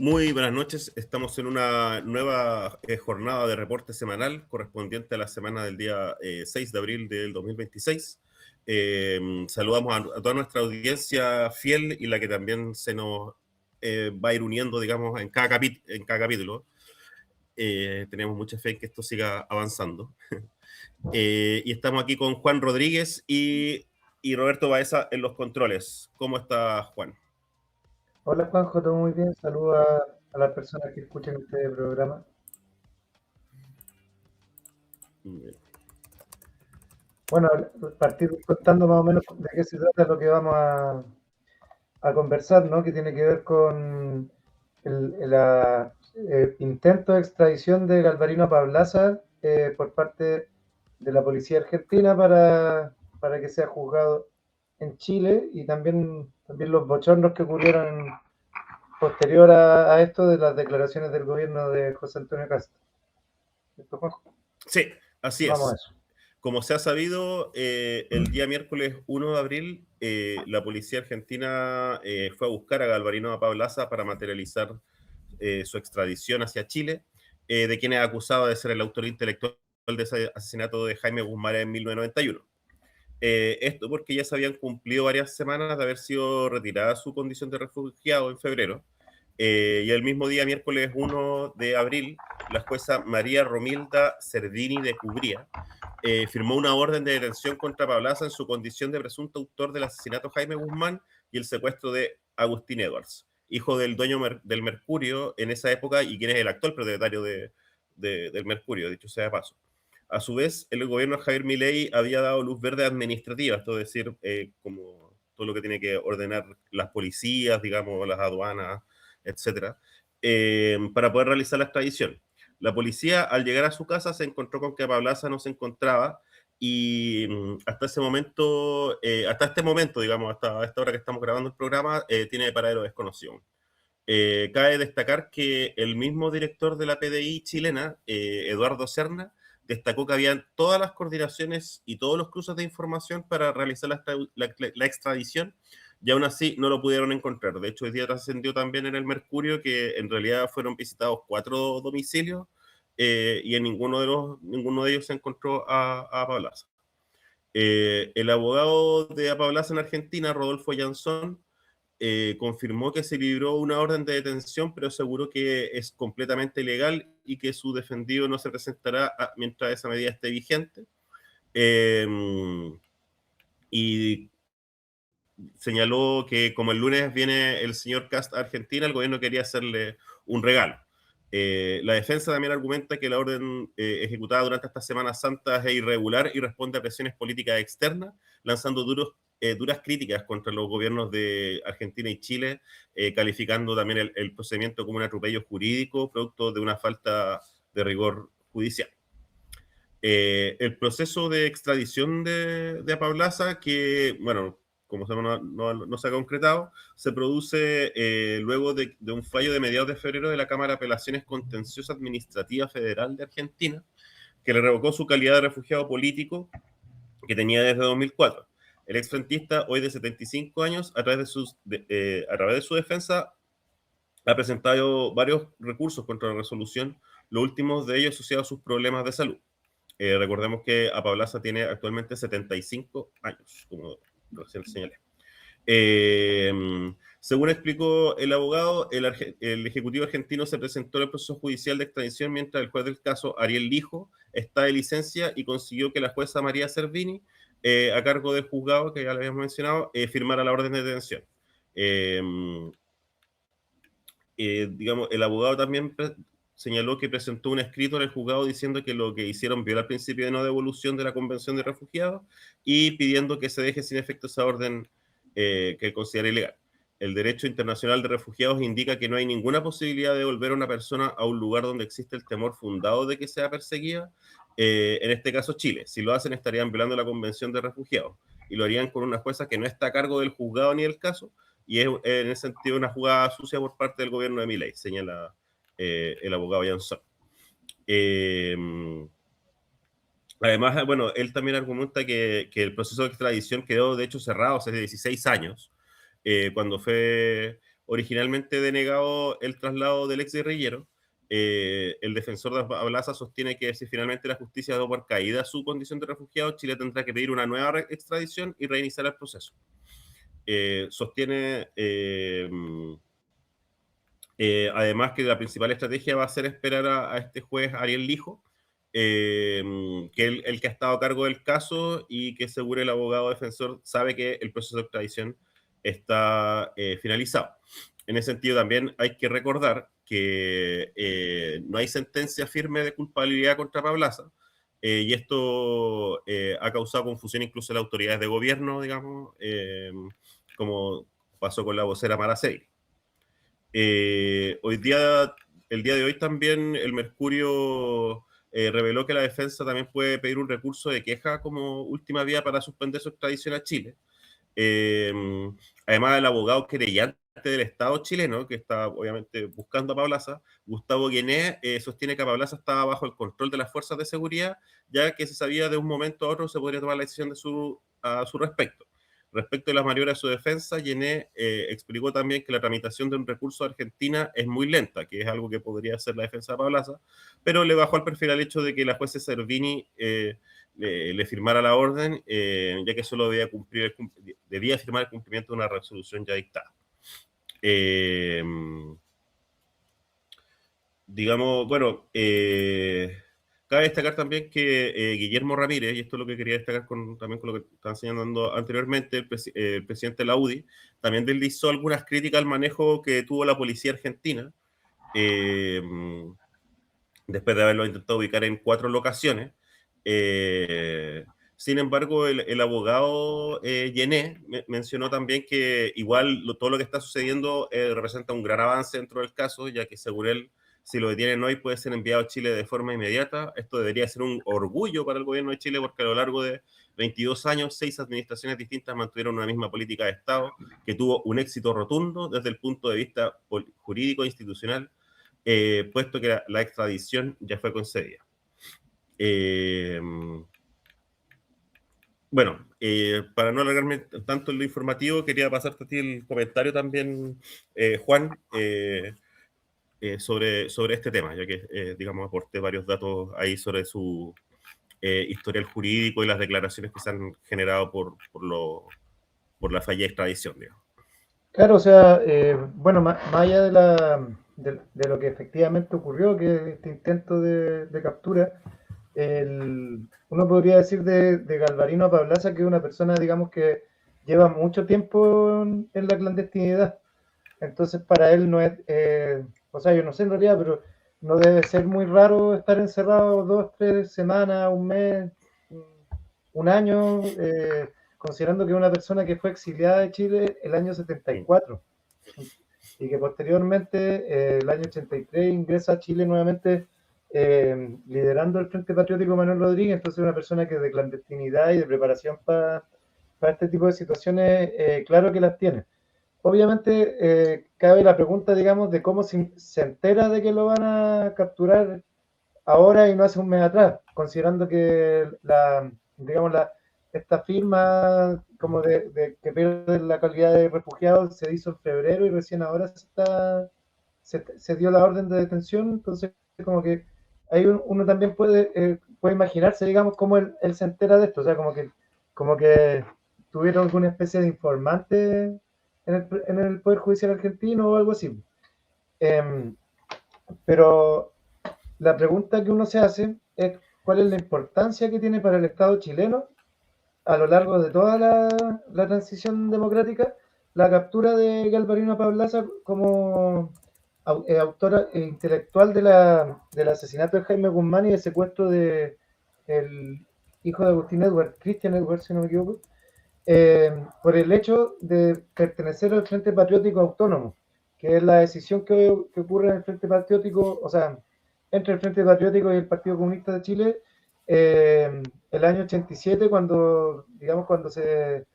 Muy buenas noches. Estamos en una nueva jornada de reporte semanal correspondiente a la semana del día 6 de abril del 2026. Saludamos a toda nuestra audiencia fiel y la que también se nos va a ir uniendo, digamos, en cada capítulo. Tenemos mucha fe en que esto siga avanzando. Y estamos aquí con Juan Rodríguez y Roberto Baeza en los controles. ¿Cómo está, Juan? Hola Juanjo, todo muy bien. Saludos a las personas que escuchan este programa. Bueno, partir contando más o menos de qué se trata lo que vamos a conversar, ¿no? Que tiene que ver con el intento de extradición de Galvarino Pablaza por parte de la policía argentina para que sea juzgado en Chile y también los bochornos que ocurrieron posterior a esto de las declaraciones del gobierno de José Antonio Castro. ¿Cierto, Juanjo? Sí, así Vamos a es. eso. Como se ha sabido, el día miércoles 1 de abril, la policía argentina fue a buscar a Galvarino Pablaza para materializar su extradición hacia Chile, de quien es acusado de ser el autor intelectual de ese asesinato de Jaime Guzmán en 1991. Esto porque ya se habían cumplido varias semanas de haber sido retirada su condición de refugiado en febrero, y el mismo día, miércoles 1 de abril, la jueza María Romilda Cerdini de Cubría firmó una orden de detención contra Pablaza en su condición de presunto autor del asesinato de Jaime Guzmán y el secuestro de Agustín Edwards, hijo del dueño del Mercurio en esa época y quien es el actual propietario del Mercurio, dicho sea de paso. A su vez, el gobierno de Javier Milei había dado luz verde administrativa, esto es decir, como todo lo que tiene que ordenar las policías, digamos, las aduanas, etcétera, para poder realizar la extradición. La policía, al llegar a su casa, se encontró con que Pablaza no se encontraba y hasta este momento, digamos, hasta esta hora que estamos grabando el programa, tiene paradero desconocido. Cabe destacar que el mismo director de la PDI chilena, Eduardo Serna, destacó que habían todas las coordinaciones y todos los cruces de información para realizar la extradición y aún así no lo pudieron encontrar. De hecho, hoy día trascendió también en el Mercurio que en realidad fueron visitados 4 domicilios y en ninguno de ellos se encontró a Pablaza. El abogado de Pablaza en Argentina, Rodolfo Yanzón, confirmó que se libró una orden de detención, pero aseguró que es completamente legal y que su defendido no se presentará mientras esa medida esté vigente. Eh, y señaló que como el lunes viene el señor Cast a Argentina, el gobierno quería hacerle un regalo. La defensa también argumenta que la orden ejecutada durante esta Semana Santa es irregular y responde a presiones políticas externas, lanzando duras críticas contra los gobiernos de Argentina y Chile, calificando también el procedimiento como un atropello jurídico, producto de una falta de rigor judicial. El proceso de extradición de Pablaza, que, bueno, como sabemos, no se ha concretado, se produce luego de un fallo de mediados de febrero de la Cámara de Apelaciones Contenciosa Administrativa Federal de Argentina, que le revocó su calidad de refugiado político que tenía desde 2004. El exfrentista, hoy de 75 años, a través de su defensa, ha presentado varios recursos contra la resolución, los últimos de ellos asociados a sus problemas de salud. Recordemos que Apablaza tiene actualmente 75 años, como recién señalé. Eh, Según explicó el abogado, el Ejecutivo argentino se presentó en el proceso judicial de extradición mientras el juez del caso, Ariel Lijo, está de licencia y consiguió que la jueza María Servini, a cargo del juzgado, que ya le habíamos mencionado, firmara la orden de detención. Eh, digamos, el abogado también señaló que presentó un escrito en el juzgado diciendo que lo que hicieron viola el principio de no devolución de la Convención de Refugiados y pidiendo que se deje sin efecto esa orden que considera ilegal. El derecho internacional de refugiados indica que no hay ninguna posibilidad de devolver a una persona a un lugar donde existe el temor fundado de que sea perseguida, en este caso Chile. Si lo hacen estarían violando la Convención de Refugiados y lo harían con una jueza que no está a cargo del juzgado ni del caso, y es en ese sentido una jugada sucia por parte del gobierno de Milei, señala el abogado Jansson. Eh, Además, bueno, él también argumenta que el proceso de extradición quedó de hecho cerrado hace 16 años, cuando fue originalmente denegado el traslado del ex guerrillero. El defensor de Pablaza sostiene que si finalmente la justicia da por caída su condición de refugiado, Chile tendrá que pedir una nueva extradición y reiniciar el proceso. Sostiene además que la principal estrategia va a ser esperar a este juez Ariel Lijo, que es el que ha estado a cargo del caso y que según el abogado defensor sabe que el proceso de extradición está finalizado. En ese sentido también hay que recordar que no hay sentencia firme de culpabilidad contra Pablaza, y esto ha causado confusión incluso en las autoridades de gobierno, digamos, como pasó con la vocera Maracey. Hoy día, el día de hoy también el Mercurio reveló que la defensa también puede pedir un recurso de queja como última vía para suspender su extradición a Chile. Eh, Además, el abogado querellante del Estado chileno, que está obviamente buscando a Pablaza, Gustavo Guené, sostiene que Pablaza estaba bajo el control de las fuerzas de seguridad, ya que se sabía de un momento a otro se podría tomar la decisión a su respecto. Respecto a las maniobras de su defensa, Guené explicó también que la tramitación de un recurso a Argentina es muy lenta, que es algo que podría hacer la defensa de Pablaza, pero le bajó al perfil al hecho de que la jueza Servini le firmara la orden, ya que solo debía firmar el cumplimiento de una resolución ya dictada. Digamos, bueno, cabe destacar también que Guillermo Ramírez, y esto es lo que quería destacar también con lo que estaba enseñando anteriormente, el presidente de la UDI, también deslizó algunas críticas al manejo que tuvo la policía argentina, eh, después de haberlo intentado ubicar en 4 locaciones. Sin embargo, el abogado Yené mencionó también que igual todo lo que está sucediendo representa un gran avance dentro del caso, ya que según él, si lo detienen hoy puede ser enviado a Chile de forma inmediata. Esto debería ser un orgullo para el gobierno de Chile porque a lo largo de 22 años, 6 administraciones distintas mantuvieron una misma política de Estado que tuvo un éxito rotundo desde el punto de vista jurídico e institucional, puesto que la extradición ya fue concedida. Bueno, para no alargarme tanto en lo informativo, quería pasarte a ti el comentario también, Juan, sobre este tema, ya que, digamos, aporté varios datos ahí sobre su historial jurídico y las declaraciones que se han generado por la fallida extradición, digamos. Claro, o sea, bueno, más allá de lo que efectivamente ocurrió, que es este intento de captura, uno podría decir de Galvarino Pablaza que es una persona, digamos, que lleva mucho tiempo en la clandestinidad. Entonces, para él no es, o sea, yo no sé en realidad, pero no debe ser muy raro estar encerrado 2, 3 semanas, un mes, un año, considerando que es una persona que fue exiliada de Chile el año 74 y que posteriormente, el año 83, ingresa a Chile nuevamente liderando el Frente Patriótico Manuel Rodríguez. Entonces, una persona que de clandestinidad y de preparación para este tipo de situaciones, claro que las tiene. Obviamente, cabe la pregunta, digamos, de cómo se entera de que lo van a capturar ahora y no hace un mes atrás, considerando que digamos, esta firma como que pierde la calidad de refugiado se hizo en febrero y recién ahora se dio la orden de detención. Entonces como que ahí uno también puede imaginarse, digamos, cómo él se entera de esto, o sea, como que tuvieron alguna especie de informante en el Poder Judicial argentino o algo así. Pero la pregunta que uno se hace es cuál es la importancia que tiene para el Estado chileno a lo largo de toda la transición democrática la captura de Galvarino Pablaza como autora intelectual del asesinato de Jaime Guzmán y el secuestro de el hijo de Agustín Edward, Christian Edward, si no me equivoco, por el hecho de pertenecer al Frente Patriótico Autónomo, que es la decisión que ocurre en el Frente Patriótico, o sea, entre el Frente Patriótico y el Partido Comunista de Chile, el año 87, digamos, cuando se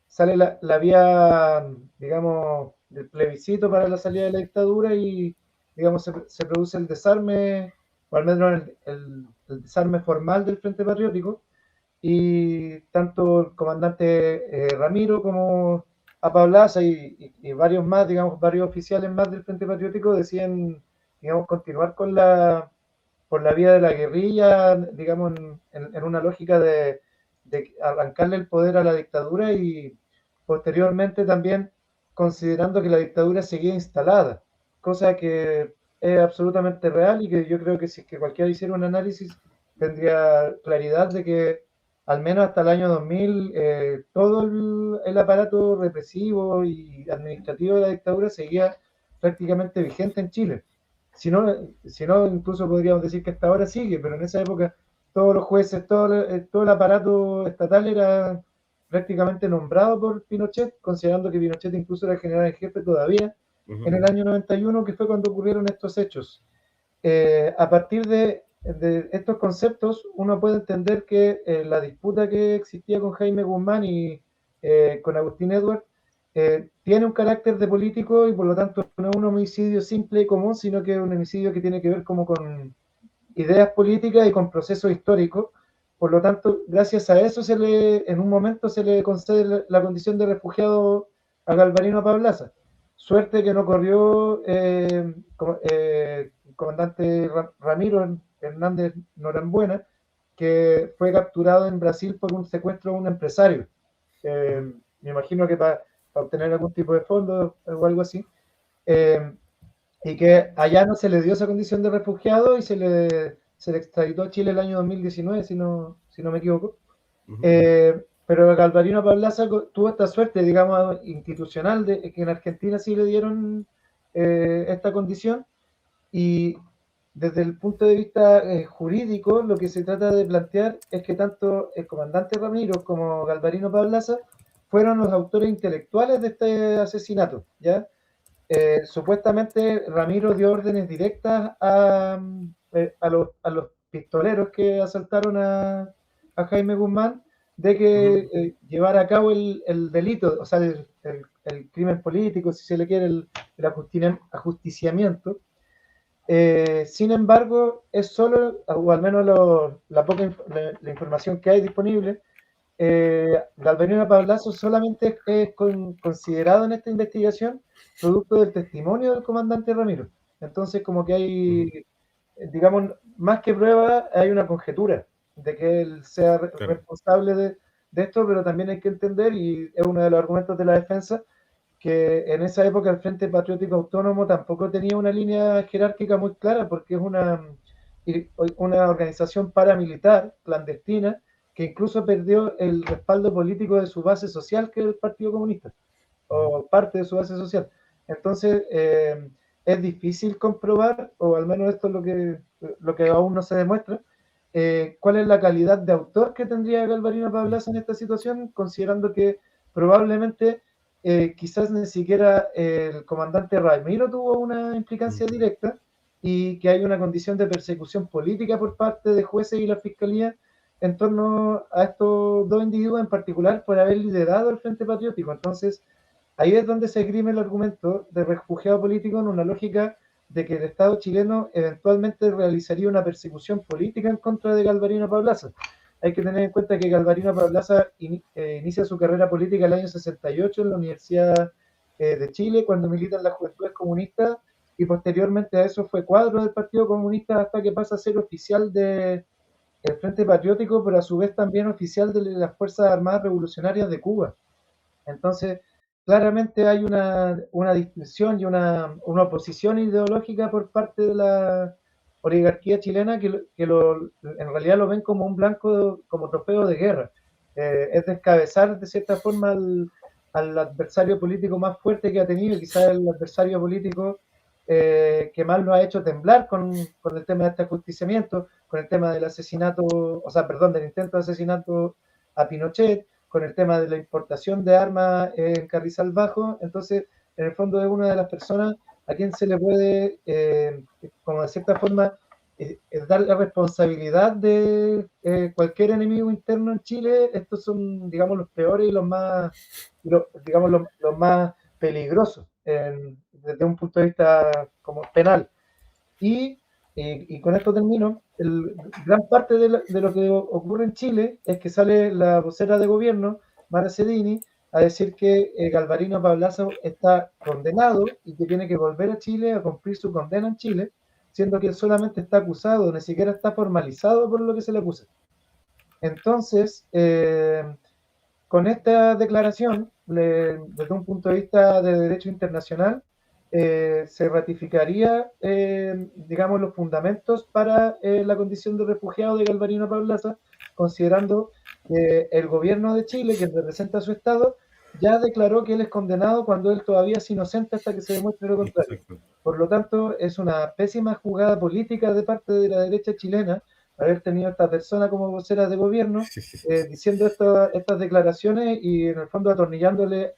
sale la vía, digamos, del plebiscito para la salida de la dictadura y, digamos, se produce el desarme, o al menos el desarme formal del Frente Patriótico, y tanto el comandante Ramiro como a Paulaza y varios más, digamos, varios oficiales más del Frente Patriótico deciden, digamos, continuar por la vía de la guerrilla, digamos, en una lógica de arrancarle el poder a la dictadura y posteriormente también considerando que la dictadura seguía instalada, cosa que es absolutamente real y que yo creo que si es que cualquiera hiciera un análisis tendría claridad de que al menos hasta el año 2000 todo el aparato represivo y administrativo de la dictadura seguía prácticamente vigente en Chile. Si no, incluso podríamos decir que hasta ahora sigue, pero en esa época todos los jueces, todo el aparato estatal era prácticamente nombrado por Pinochet, considerando que Pinochet incluso era general en jefe todavía en el año 91, que fue cuando ocurrieron estos hechos. A partir de estos conceptos, uno puede entender que la disputa que existía con Jaime Guzmán y con Agustín Edwards tiene un carácter de político y por lo tanto no es un homicidio simple y común, sino que es un homicidio que tiene que ver como con ideas políticas y con procesos históricos. Por lo tanto, gracias a eso en un momento se le concede la condición de refugiado a Galvarino Pablaza. Suerte que no corrió comandante Ramiro Hernández Norambuena, que fue capturado en Brasil por un secuestro de un empresario. Me imagino que para obtener algún tipo de fondo o algo así. Y que allá no se le dio esa condición de refugiado y se le extraditó a Chile el año 2019, si no me equivoco. Pero Galvarino Pablaza tuvo esta suerte, digamos, institucional, de que en Argentina sí le dieron esta condición y desde el punto de vista jurídico, lo que se trata de plantear es que tanto el comandante Ramiro como Galvarino Pablaza fueron los autores intelectuales de este asesinato, ¿ya? Supuestamente Ramiro dio órdenes directas a los pistoleros que asaltaron a Jaime Guzmán de que llevara a cabo el delito, o sea, el crimen político, si se le quiere, el ajusticiamiento. Sin embargo, es solo, o al menos la información que hay disponible, Galvarino Pablazo solamente es considerado en esta investigación producto del testimonio del comandante Ramiro. Entonces, como que hay, digamos, más que prueba, hay una conjetura de que él sea responsable de esto, pero también hay que entender, y es uno de los argumentos de la defensa, que en esa época el Frente Patriótico Autónomo tampoco tenía una línea jerárquica muy clara, porque es una organización paramilitar clandestina que incluso perdió el respaldo político de su base social, que es el Partido Comunista, o parte de su base social. Entonces, es difícil comprobar, o al menos esto es lo que aún no se demuestra, cuál es la calidad de autor que tendría Galvarino Pablaza en esta situación, considerando que probablemente quizás ni siquiera el comandante Ramiro tuvo una implicancia directa y que hay una condición de persecución política por parte de jueces y la fiscalía en torno a estos dos individuos en particular por haber liderado el Frente Patriótico. Entonces, ahí es donde se esgrime el argumento de refugiado político en una lógica de que el Estado chileno eventualmente realizaría una persecución política en contra de Galvarino Pablaza. Hay que tener en cuenta que Galvarino Pablaza inicia su carrera política el año 68 en la Universidad de Chile, cuando milita en las Juventudes Comunistas, y posteriormente a eso fue cuadro del Partido Comunista hasta que pasa a ser oficial del Frente Patriótico, pero a su vez también oficial de las Fuerzas Armadas Revolucionarias de Cuba. Entonces, claramente hay una distinción y una oposición ideológica por parte de la oligarquía chilena en realidad lo ven como un blanco, como trofeo de guerra. Es descabezar de cierta forma al adversario político más fuerte que ha tenido, quizás el adversario político que más lo ha hecho temblar con el tema de este ajusticiamiento, con el tema del asesinato, o sea, perdón, del intento de asesinato a Pinochet, con el tema de la importación de armas en Carrizal Bajo. Entonces, en el fondo es una de las personas a quien se le puede, como de cierta forma, dar la responsabilidad de cualquier enemigo interno en Chile. Estos son, digamos, los peores y digamos, los más peligrosos desde un punto de vista como penal. Y con esto termino. Gran parte de lo que ocurre en Chile es que sale la vocera de gobierno, Mara Cedini, a decir que Galvarino Pablaza está condenado y que tiene que volver a Chile a cumplir su condena en Chile, siendo que él solamente está acusado, ni siquiera está formalizado por lo que se le acusa. Entonces, con esta declaración, desde un punto de vista de derecho internacional, se ratificaría, digamos, los fundamentos para la condición de refugiado de Galvarino Pablaza, considerando que el gobierno de Chile, quien representa a su Estado, ya declaró que él es condenado cuando él todavía es inocente hasta que se demuestre lo contrario. Exacto. Por lo tanto, es una pésima jugada política de parte de la derecha chilena haber tenido a esta persona como vocera de gobierno diciendo estas declaraciones y en el fondo atornillándole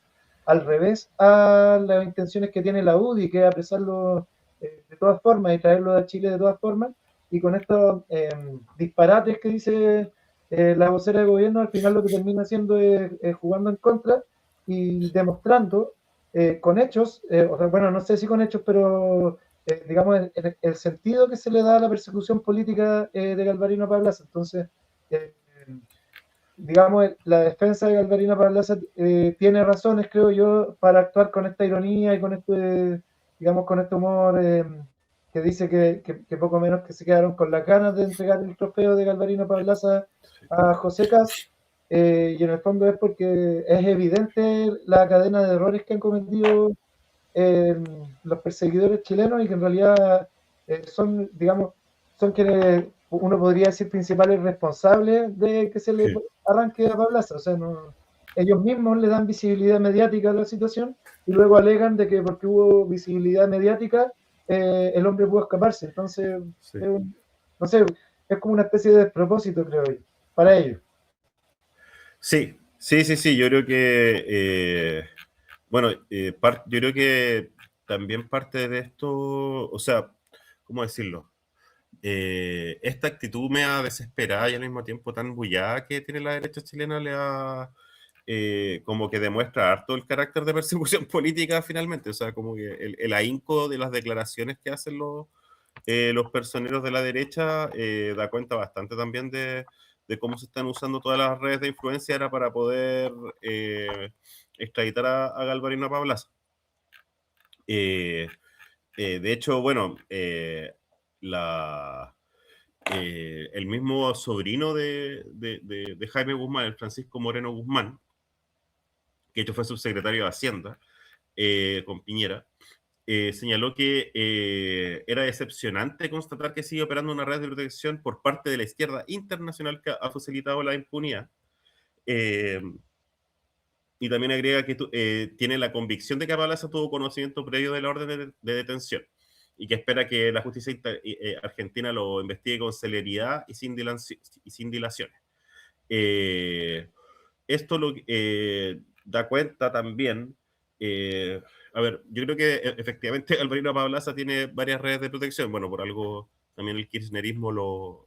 al revés a las intenciones que tiene la UDI, que es apresarlo de todas formas y traerlo a Chile de todas formas. Y con estos disparates que dice la vocera de gobierno, al final lo que termina haciendo es jugando en contra y demostrando con hechos, o sea, bueno, no sé si con hechos, pero digamos, el sentido que se le da a la persecución política de Galvarino Pablaza. Entonces, eh, digamos, la defensa de Galvarino Pablaza tiene razones, creo yo, para actuar con esta ironía y con este, digamos, con este humor que dice que poco menos que se quedaron con las ganas de entregar el trofeo de Galvarino Pablaza a José Cast, y en el fondo es porque es evidente la cadena de errores que han cometido los perseguidores chilenos y que en realidad son, digamos, son quienes uno podría decir principales responsables de que se le Sí, arranque a Pablaza. O sea, no, ellos mismos le dan visibilidad mediática a la situación y luego alegan de que porque hubo visibilidad mediática el hombre pudo escaparse. Entonces, sí. no sé, es como una especie de despropósito, creo yo, para ellos. Sí, sí, sí, sí, yo creo que, bueno, yo creo que también parte de esto, o sea, ¿cómo decirlo? Esta actitud media desesperada y al mismo tiempo tan bullada que tiene la derecha chilena le ha, como que demuestra harto el carácter de persecución política finalmente, o sea, como que el ahínco de las declaraciones que hacen los personeros de la derecha da cuenta bastante también de cómo se están usando todas las redes de influencia era para poder extraditar a Galvarino Pablaza. Eh, de hecho, bueno, la, el mismo sobrino de Jaime Guzmán, el Francisco Moreno Guzmán, que de hecho fue subsecretario de Hacienda con Piñera, señaló que era decepcionante constatar que sigue operando una red de protección por parte de la izquierda internacional que ha facilitado la impunidad. Eh, y también agrega que tiene la convicción de que Pablaza tuvo conocimiento previo de la orden de detención y que espera que la justicia argentina lo investigue con celeridad y sin dilaciones. Eh, esto da cuenta también, eh, a ver, yo creo que efectivamente Alvarino Pablaza tiene varias redes de protección, bueno, por algo también el kirchnerismo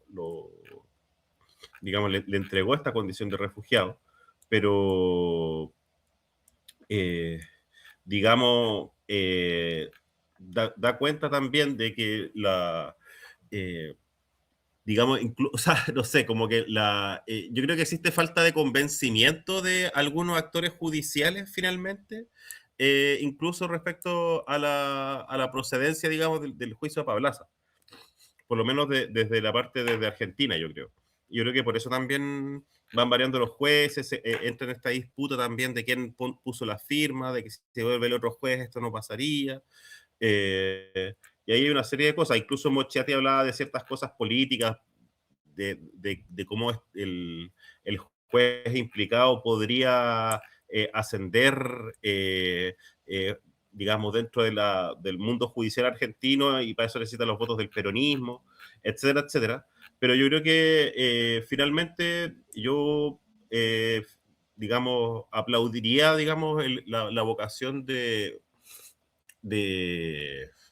digamos, le entregó esta condición de refugiado, pero, eh, digamos, da cuenta también de que eh, digamos, o sea, no sé, como que yo creo que existe falta de convencimiento de algunos actores judiciales finalmente, incluso respecto a la procedencia, digamos, del juicio a Pablaza, por lo menos desde la parte desde Argentina, yo creo. Yo creo que por eso también van variando los jueces, entra en esta disputa también de quién puso la firma, de que si se vuelve el otro juez esto no pasaría. Y ahí hay una serie de cosas, incluso Moschetti hablaba de ciertas cosas políticas, de cómo el juez implicado podría ascender, eh, digamos, dentro del mundo judicial argentino y para eso necesita los votos del peronismo, etcétera, etcétera. Pero yo creo que finalmente yo, digamos, aplaudiría, digamos, la vocación de,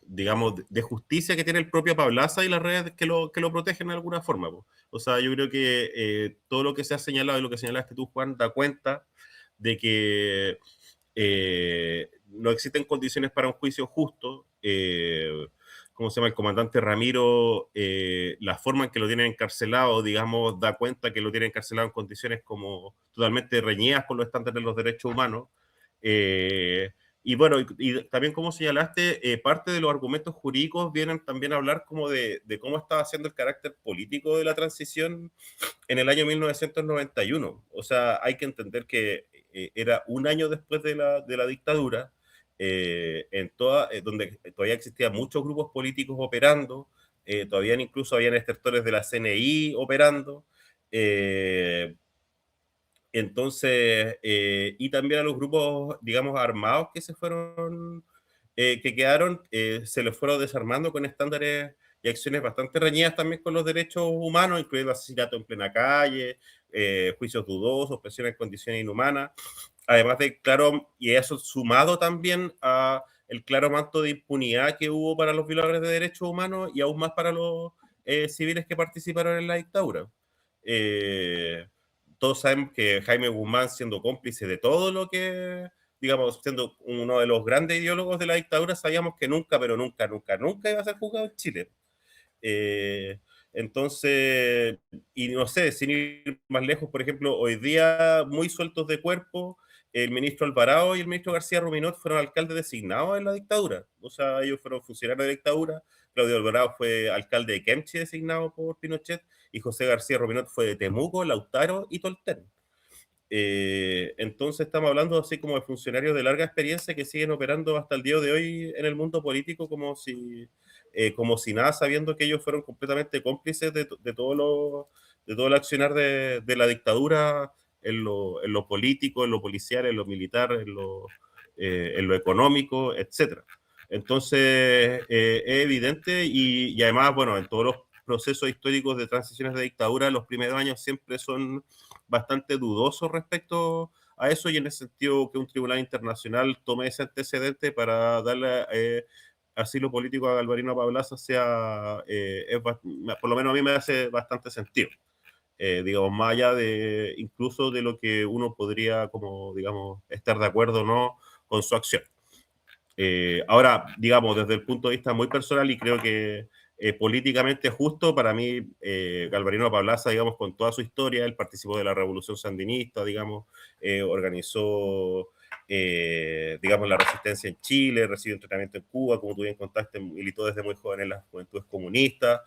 digamos, de justicia que tiene el propio Pablaza y las redes que lo protegen de alguna forma. Po. O sea, yo creo que todo lo que se ha señalado y lo que señalaste tú, Juan, da cuenta de que no existen condiciones para un juicio justo. ¿cómo se llama? El comandante Ramiro, la forma en que lo tienen encarcelado, digamos, da cuenta que lo tienen encarcelado en condiciones como totalmente reñidas con los estándares de los derechos humanos. Y bueno, y también como señalaste, parte de los argumentos jurídicos vienen también a hablar como de cómo estaba siendo el carácter político de la transición en el año 1991. O sea, hay que entender que era un año después de la dictadura, donde todavía existían muchos grupos políticos operando, todavía incluso habían estertores de la CNI operando, entonces, y también a los grupos, digamos, armados que se fueron, que quedaron, se los fueron desarmando con estándares y acciones bastante reñidas también con los derechos humanos, incluyendo asesinato en plena calle, juicios dudosos, presión en condiciones inhumanas, además de, claro, y eso sumado también a el claro manto de impunidad que hubo para los violadores de derechos humanos y aún más para los civiles que participaron en la dictadura. Eh, Todos sabemos que Jaime Guzmán, siendo cómplice de todo lo que, digamos, siendo uno de los grandes ideólogos de la dictadura, sabíamos que nunca, pero nunca, nunca, nunca iba a ser juzgado en Chile. Eh, entonces, y no sé, sin ir más lejos, por ejemplo, hoy día, muy sueltos de cuerpo, el ministro Alvarado y el ministro García Ruminot fueron alcaldes designados en la dictadura. O sea, ellos fueron funcionarios de la dictadura. Claudio Alvarado fue alcalde de Kemchi designado por Pinochet y José García Ruminot fue de Temuco, Lautaro y Tolten. Entonces estamos hablando así como de funcionarios de larga experiencia que siguen operando hasta el día de hoy en el mundo político como si nada, sabiendo que ellos fueron completamente cómplices de de todo el accionar de la dictadura en lo político, en lo policial, en lo militar, en lo económico, etc. Entonces, es evidente y además, bueno, en todos los procesos históricos de transiciones de dictadura, los primeros años siempre son bastante dudosos respecto a eso y en el sentido que un tribunal internacional tome ese antecedente para darle asilo político a Galvarino Pablaza sea, por lo menos a mí me hace bastante sentido. Digamos, más allá de incluso de lo que uno podría, como, digamos, estar de acuerdo o no con su acción. Ahora, digamos, desde el punto de vista muy personal y creo que políticamente justo, para mí, Galvarino Pablaza, digamos, con toda su historia, él participó de la Revolución Sandinista, digamos, organizó, digamos, la resistencia en Chile, recibió entrenamiento en Cuba, como tú bien contaste, militó desde muy joven en las juventudes comunistas.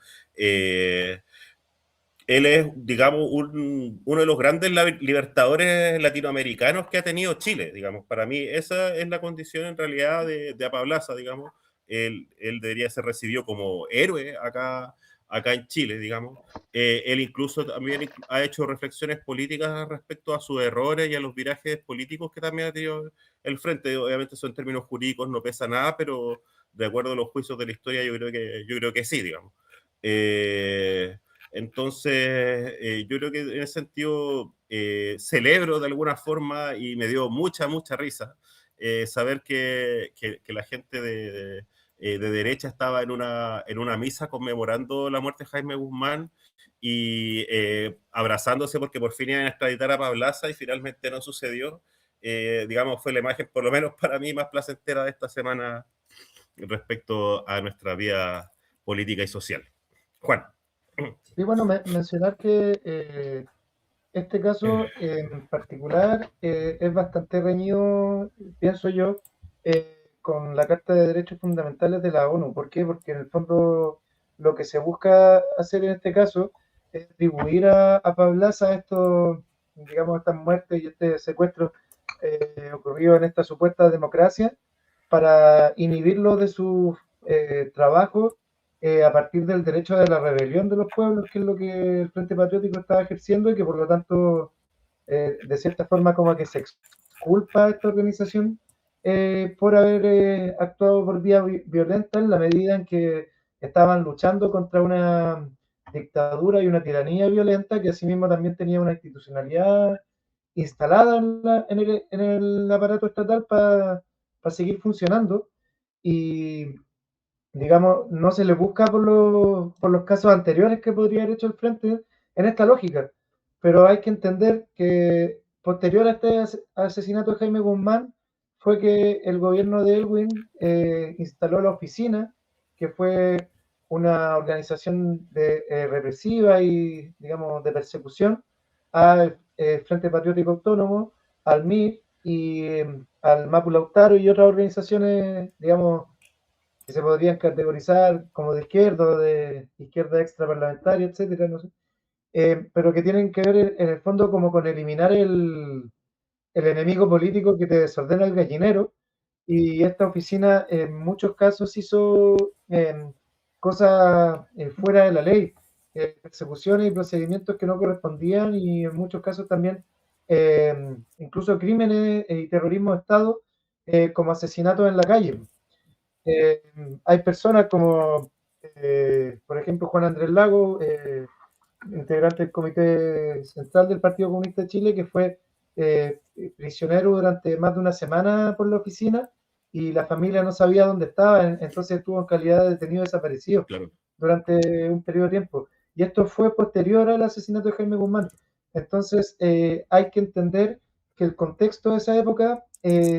Él es, digamos, uno de los grandes libertadores latinoamericanos que ha tenido Chile, digamos. Para mí esa es la condición en realidad de Pablaza, digamos. Él debería ser recibido como héroe acá en Chile, digamos. Él incluso también ha hecho reflexiones políticas respecto a sus errores y a los virajes políticos que también ha tenido el frente. Obviamente eso en términos jurídicos no pesa nada, pero de acuerdo a los juicios de la historia yo creo que sí, digamos. Eh, entonces, yo creo que en ese sentido celebro de alguna forma y me dio mucha risa saber que la gente de derecha estaba en una misa conmemorando la muerte de Jaime Guzmán y abrazándose porque por fin iban a extraditar a Pablaza y finalmente no sucedió. Digamos, fue la imagen, por lo menos para mí, más placentera de esta semana respecto a nuestra vida política y social. Juan. Y bueno, mencionar que este caso en particular es bastante reñido, pienso yo, con la Carta de Derechos Fundamentales de la ONU. ¿Por qué? Porque en el fondo lo que se busca hacer en este caso es atribuir a Pablaza estos, digamos, estas muertes y este secuestro ocurrido en esta supuesta democracia para inhibirlo de su trabajo a partir del derecho de la rebelión de los pueblos, que es lo que el Frente Patriótico estaba ejerciendo y que por lo tanto, de cierta forma, como que se exculpa a esta organización por haber actuado por vía violenta en la medida en que estaban luchando contra una dictadura y una tiranía violenta que asimismo también tenía una institucionalidad instalada en el aparato estatal para seguir funcionando y, digamos, no se le busca por los casos anteriores que podría haber hecho el Frente en esta lógica. Pero hay que entender que posterior a este asesinato de Jaime Guzmán fue que el gobierno de Elwin instaló la oficina que fue una organización represiva y, digamos, de persecución al Frente Patriótico Autónomo, al MIR y al Mapu Lautaro y otras organizaciones, digamos, que se podrían categorizar como de izquierda o de izquierda extraparlamentaria, etcétera, no sé, pero que tienen que ver en el fondo como con eliminar el enemigo político que te desordena el gallinero. Y esta oficina en muchos casos hizo cosas fuera de la ley, persecuciones y procedimientos que no correspondían y en muchos casos también incluso crímenes y terrorismo de Estado como asesinatos en la calle. Eh, Hay personas como, por ejemplo, Juan Andrés Lago, integrante del Comité Central del Partido Comunista de Chile, que fue eh, prisionero durante más de una semana por la oficina y la familia no sabía dónde estaba, entonces estuvo en calidad de detenido desaparecido Claro, durante un periodo de tiempo. Y esto fue posterior al asesinato de Jaime Guzmán. Entonces hay que entender que el contexto de esa época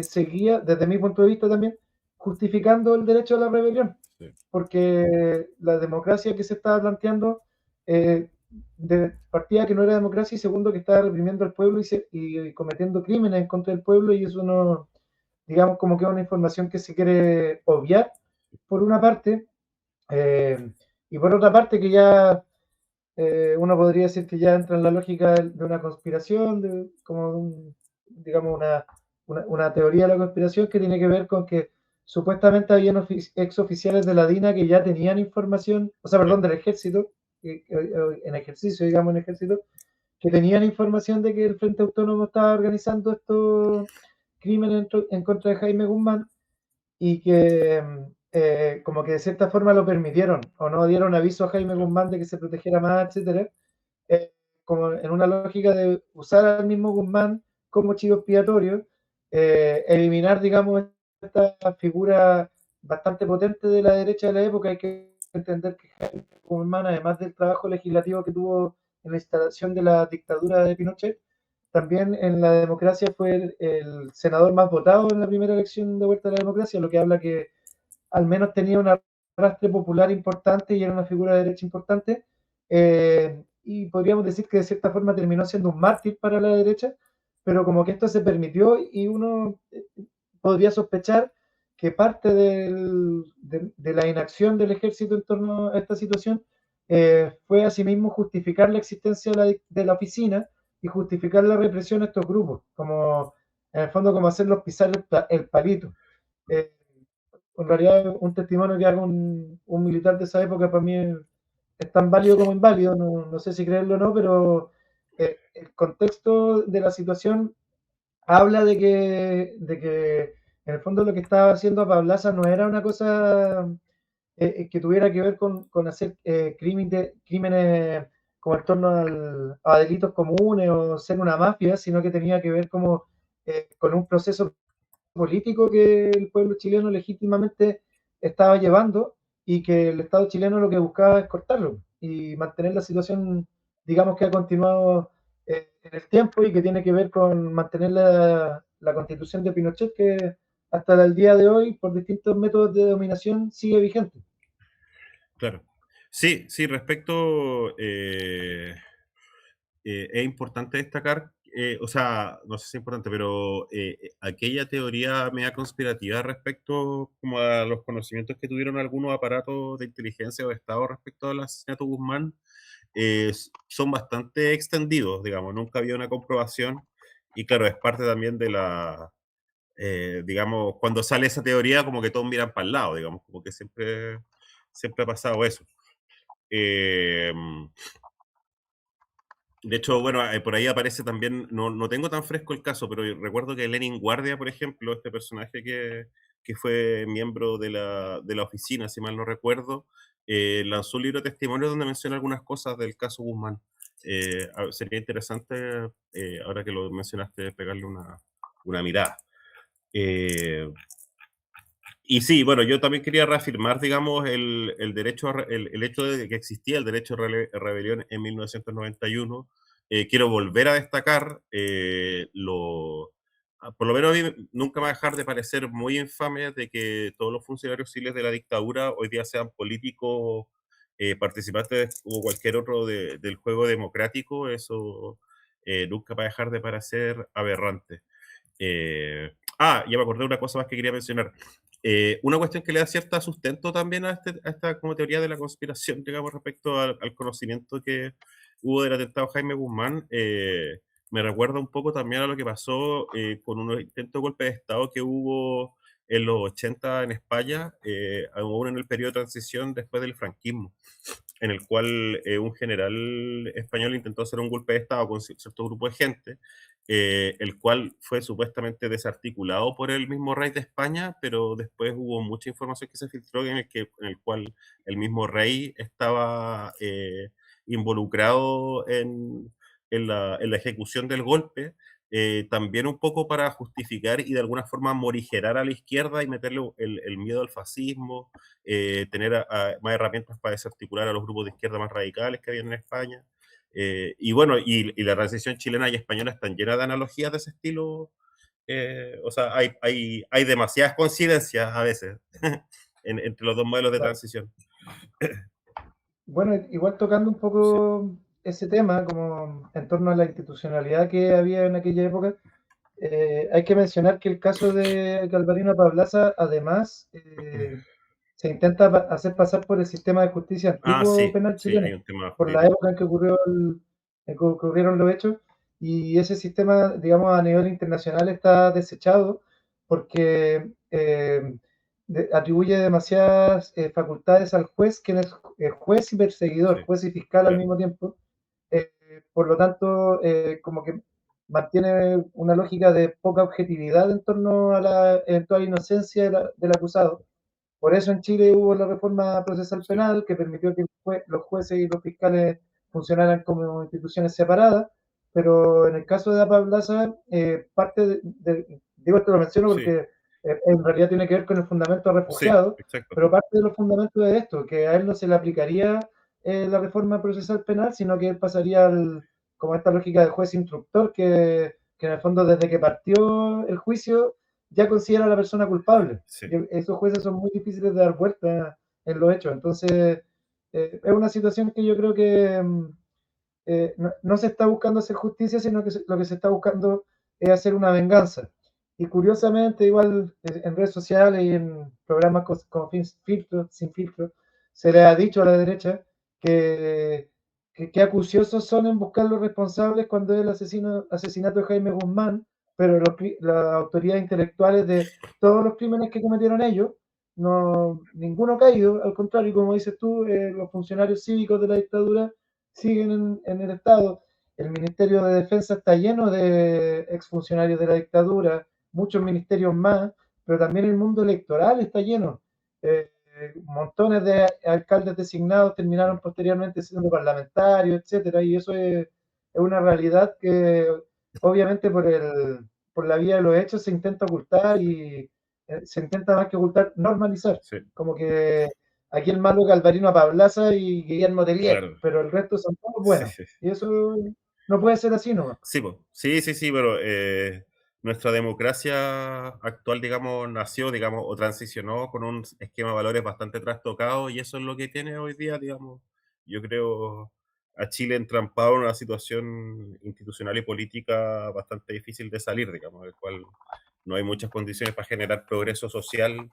seguía, desde mi punto de vista también, justificando el derecho a la rebelión, sí, porque la democracia que se estaba planteando eh, de partida que no era democracia y segundo que estaba reprimiendo al pueblo y cometiendo crímenes en contra del pueblo y eso no, digamos como que es una información que se quiere obviar por una parte y por otra parte que ya uno podría decir que ya entra en la lógica de una conspiración, de, como digamos una teoría de la conspiración que tiene que ver con que supuestamente habían ex oficiales de la DINA que ya tenían información, o sea, perdón, claro, del ejército, en ejercicio, digamos, en ejército, que tenían información de que el Frente Autónomo estaba organizando estos crímenes en contra de Jaime Guzmán y que como que de cierta forma lo permitieron o no dieron aviso a Jaime claro, Guzmán de que se protegiera más, etcétera, eh, como en una lógica de usar al mismo Guzmán como chivo expiatorio, eliminar, digamos, esta figura bastante potente de la derecha de la época. Hay que entender que Jaime Guzmán, además del trabajo legislativo que tuvo en la instalación de la dictadura de Pinochet, también en la democracia fue el senador más votado en la primera elección de vuelta a la democracia, lo que habla que al menos tenía un arrastre popular importante y era una figura de derecha importante. Y podríamos decir que de cierta forma terminó siendo un mártir para la derecha, pero como que esto se permitió y uno podría sospechar que parte de la inacción del ejército en torno a esta situación fue asimismo justificar la existencia de la oficina y justificar la represión a estos grupos, como en el fondo como hacerlos pisar el palito. Eh, en realidad un testimonio que haga un militar de esa época para mí es tan válido como inválido, no, no sé si creerlo o no, pero el contexto de la situación habla de que en el fondo lo que estaba haciendo Pablaza no era una cosa que tuviera que ver con hacer crímenes como en torno a delitos comunes o ser una mafia, sino que tenía que ver como con un proceso político que el pueblo chileno legítimamente estaba llevando y que el Estado chileno lo que buscaba es cortarlo y mantener la situación, digamos que ha continuado en el tiempo y que tiene que ver con mantener la constitución de Pinochet que hasta el día de hoy, por distintos métodos de dominación, sigue vigente. claro. Sí, sí, respecto, es importante destacar, o sea, no sé si es importante, pero aquella teoría media conspirativa respecto como a los conocimientos que tuvieron algunos aparatos de inteligencia o de Estado respecto al asesinato de Guzmán, son bastante extendidos, digamos, nunca había una comprobación y claro, es parte también de la, digamos, cuando sale esa teoría como que todos miran para el lado, digamos, como que siempre ha pasado eso. Eh, de hecho, bueno, por ahí aparece también, no tengo tan fresco el caso, pero recuerdo que Lenin Guardia, por ejemplo, este personaje que fue miembro de la oficina, si mal no recuerdo, lanzó un libro de testimonios donde menciona algunas cosas del caso Guzmán. Sería interesante, ahora que lo mencionaste, pegarle una mirada. Eh, y sí, bueno, yo también quería reafirmar, digamos, el derecho el hecho de que existía el derecho a rebelión en 1991. Quiero volver a destacar por lo menos a mí nunca me va a dejar de parecer muy infame de que todos los funcionarios civiles de la dictadura hoy día sean políticos, participantes o cualquier otro del juego democrático. Eso nunca va a dejar de parecer aberrante. Ya me acordé de una cosa más que quería mencionar. Una cuestión que le da cierto sustento también a esta como teoría de la conspiración, digamos, respecto al conocimiento que hubo del atentado Jaime Guzmán, me recuerda un poco también a lo que pasó con unos intentos de golpe de Estado que hubo en los 80 en España, aún en el periodo de transición después del franquismo, en el cual un general español intentó hacer un golpe de Estado con cierto grupo de gente, el cual fue supuestamente desarticulado por el mismo rey de España, pero después hubo mucha información que se filtró en el cual el mismo rey estaba involucrado en la ejecución del golpe, también un poco para justificar y de alguna forma morigerar a la izquierda y meterle el miedo al fascismo, tener más herramientas para desarticular a los grupos de izquierda más radicales que había en España. Y bueno, y la transición chilena y española están llenas de analogías de ese estilo. O sea, hay demasiadas coincidencias a veces entre los dos modelos de Claro. transición. Bueno, igual tocando un Sí. poco ese tema, como en torno a la institucionalidad que había en aquella época, hay que mencionar que el caso de Galvarino Pablaza, además, se intenta hacer pasar por el sistema de justicia antiguo Sí, penal sí, chileno, hay un tema por la jurídico. época en que en que ocurrieron los hechos, y ese sistema, digamos, a nivel internacional está desechado porque atribuye demasiadas facultades al juez, quien es juez y perseguidor, Sí, juez y fiscal al claro, mismo tiempo. Eh, por lo tanto, como que mantiene una lógica de poca objetividad en torno a la eventual inocencia del acusado. Por eso en Chile hubo la reforma procesal sí, penal que permitió que los jueces y los fiscales funcionaran como instituciones separadas, pero en el caso de APA Plaza, digo esto lo menciono sí, porque en realidad tiene que ver con el fundamento de sí, refugiado, exacto. pero parte de los fundamentos de esto, que a él no se le aplicaría la reforma procesal penal, sino que él pasaría como esta lógica de juez instructor, que en el fondo desde que partió el juicio ya considera a la persona culpable. Sí, Y esos jueces son muy difíciles de dar vuelta en los hechos. Entonces, es una situación que yo creo que no se está buscando hacer justicia, sino que lo que se está buscando es hacer una venganza. Y curiosamente, igual en redes sociales y en programas con filtro, sin filtro, se le ha dicho a la derecha que acuciosos son en buscar los responsables cuando es el asesinato de Jaime Guzmán, pero las autoridades intelectuales de todos los crímenes que cometieron ellos, no, ninguno ha caído, al contrario, como dices tú, los funcionarios cívicos de la dictadura siguen en el Estado. El Ministerio de Defensa está lleno de exfuncionarios de la dictadura, muchos ministerios más, pero también el mundo electoral está lleno. Montones de alcaldes designados terminaron posteriormente siendo parlamentarios, etcétera, y eso es una realidad que obviamente por la vía de los hechos se intenta ocultar y se intenta más que ocultar, normalizar. sí, Como que aquí el malo es Galvarino Pablaza y Guillermo Tellier, claro. pero el resto son todos Sí, buenos. Y eso no puede ser así nomás. sí, po. Sí, sí, sí, pero nuestra democracia actual, digamos, nació, digamos, o transicionó con un esquema de valores bastante trastocado y eso es lo que tiene hoy día, digamos, yo creo, a Chile entrampado en una situación institucional y política bastante difícil de salir, digamos, del cual no hay muchas condiciones para generar progreso social,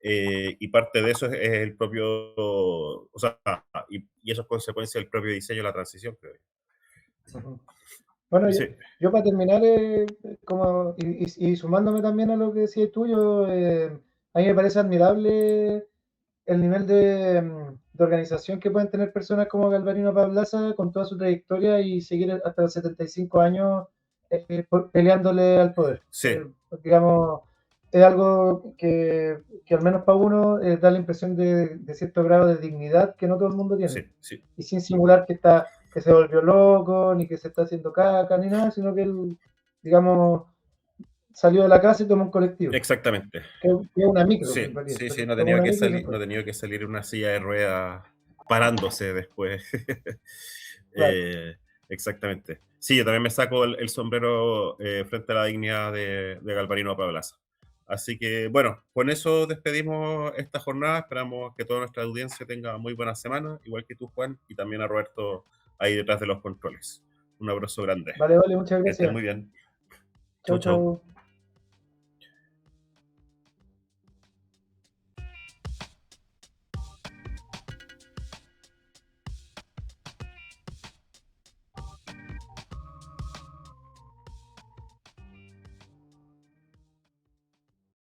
y parte de eso es el propio, o sea, y eso es consecuencia del propio diseño de la transición, creo yo. Uh-huh. Bueno, Y sí, yo para terminar, y sumándome también a lo que decías tú, a mí me parece admirable el nivel de organización que pueden tener personas como Galvarino Pablaza con toda su trayectoria y seguir hasta los 75 años peleándole al poder. sí, Digamos, es algo que al menos para uno da la impresión de cierto grado de dignidad que no todo el mundo tiene. sí, sí. Y sin simular que se volvió loco, ni que se está haciendo caca, ni nada, sino que él, digamos, salió de la casa y tomó un colectivo, Exactamente. que es una micro en Sí, realidad, sí, sí, pero no ha tomó tenido una que micro y se salir, no fue. ha tenido que salir en una silla de ruedas parándose después. Claro. Eh, exactamente. Sí, yo también me saco el sombrero frente a la dignidad de Galvarino Pablaza. Así que, bueno, con eso despedimos esta jornada. Esperamos que toda nuestra audiencia tenga muy buena semana, igual que tú, Juan, y también a Roberto ahí detrás de los controles. Un abrazo grande. Vale, vale, muchas Que estén gracias. muy bien. Chau, Chau, chau. chau.